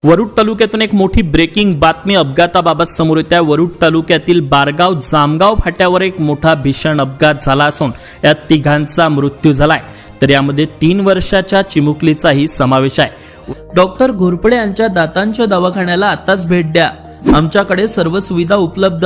वरुड तालुक्यातून एक मोठी ब्रेकिंग बातमी अपघाताबाबत समोर येत आहे। वरुड तालुक्यातील बारगाव जामगाव फाट्यावर एक मोठा भीषण अपघात झाला असून यात तिघांचा मृत्यू झालाय, तर यामध्ये 3 वर्षाच्या चिमुकलीचाही समावेश आहे। डॉक्टर घोरपडे यांच्या दातांच्या दवाखान्याला आताच भेट द्या, आमच्याकडे सर्व सुविधा उपलब्ध।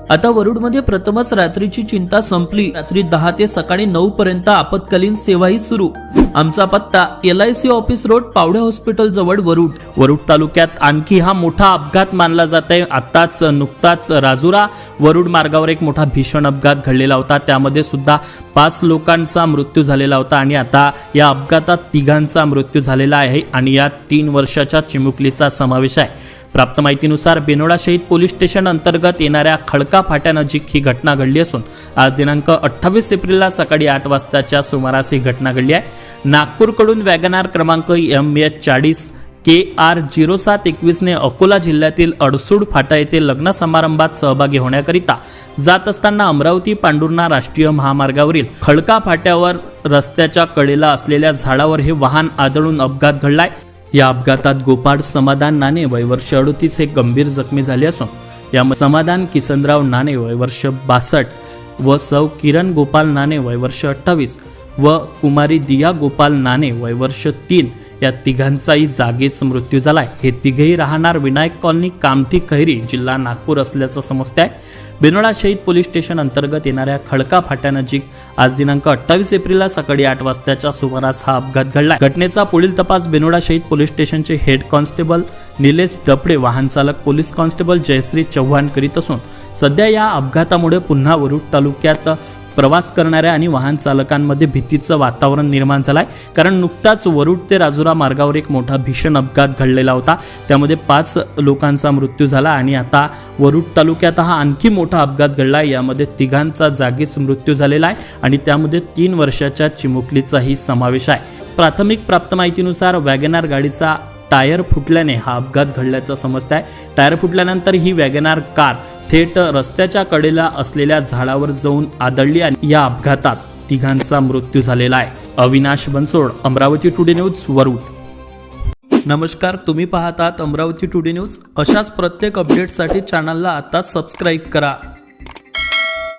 आता वरुडमध्ये प्रथमच रात्रीची चिंता संपली। रात्री 10 ते सकाळी 9 पर्यंत आपत्कालीन सेवाही सुरू। आमचा पत्ता LIC office road, Pawde hospital जवळ, वरुड। वरुड तालुक्यात आणखी हा मोठा अपघात मानला जात आहे। आताच नुकताच राजुरा वरुड मार्गावर एक मोठा भीषण अपघात घडलेला होता, त्यामध्ये सुद्धा 5 लोकांचा मृत्यू झालेला होता आणि आता या अपघातात तिघांचा मृत्यू झालेला आहे आणि यात 3 वर्षाच्या चिमुकलीचा समावेश आहे। प्राप्त माहितीनुसार बेनोडा शहीद पोलीस स्टेशन अंतर्गत येणाऱ्या खडका फाट्यानजीक ही घटना घडली असून आज दिनांक 28 एप्रिलला सकाळी 8 वाजताच्या सुमारास ही घटना घडली आहे। नागपूरकडून वॅगनार क्रमांक MH40 KR 0721 ने अकोला जिल्ह्यातील अडसूड फाटा येथे लग्न समारंभात सहभागी होण्याकरिता जात असताना अमरावती पांडुर्णा राष्ट्रीय महामार्गावरील खडका फाट्यावर रस्त्याच्या कडेला असलेल्या झाडावर हे वाहन आदळून अपघात घडलाय। या अपघातात गोपाळ समाधान नाणे वय वर्ष 38 हे गंभीर जखमी झाले असून यामध्ये समाधान किसनराव नाणे वय वर्ष 62 व सौ किरण गोपाल नाणे वय वर्ष 28 व कुमारी दिया गोपाल नाणे वय वर्ष 3 या तिघांचाही जागीच मृत्यू झालाय। हे तिघेही राहणार विनायक कॉलनी, कामठी, खैरी, जिल्हा नागपूर असल्याचं समजते आहे। बेनोडा शहीद पोलीस स्टेशन अंतर्गत येणाऱ्या खडका फाट्यानजीक आज दिनांक 28 एप्रिलला सकाळी 8 वाजताच्या सुमारास हा अपघात घडला। घटनेचा पुढील तपास बेनोडा शहीद पोलीस स्टेशनचे हेड कॉन्स्टेबल निलेश डपडे, वाहन चालक पोलीस कॉन्स्टेबल जयश्री चव्हाण करीत असून सध्या या अपघातामुळे पुन्हा वरुड तालुक्यात प्रवास करणाऱ्या आणि वाहन चालकांमध्ये भीतीचं वातावरण निर्माण झालंय, कारण नुकताच वरुड ते राजुरा मार्गावर एक मोठा भीषण अपघात घडलेला होता, त्यामध्ये 5 लोकांचा मृत्यू झाला आणि आता वरुड तालुक्यात हा आणखी मोठा अपघात घडलाय। यामध्ये तिघांचा जागीच मृत्यू झालेला आहे आणि त्यामध्ये 3 वर्षाच्या चिमुकलीचाही समावेश आहे। प्राथमिक प्राप्त माहितीनुसार वॅगनार गाडीचा टायर फुटल्याने हा अपघात घडल्याचं समजत आहे। टायर फुटल्यानंतर ही वॅगनार कार थेट रस्त्याच्या कडेला असलेल्या झाडावर जाऊन आदळली आणि या अपघातात तिघांचा मृत्यू झालेला आहे। Avinash Bansod, Amravati today news, Warud. नमस्कार, तुम्ही पाहतात अमरावती टुडे न्यूज। अशाच प्रत्येक अपडेटसाठी चॅनलला आता सबस्क्राईब करा।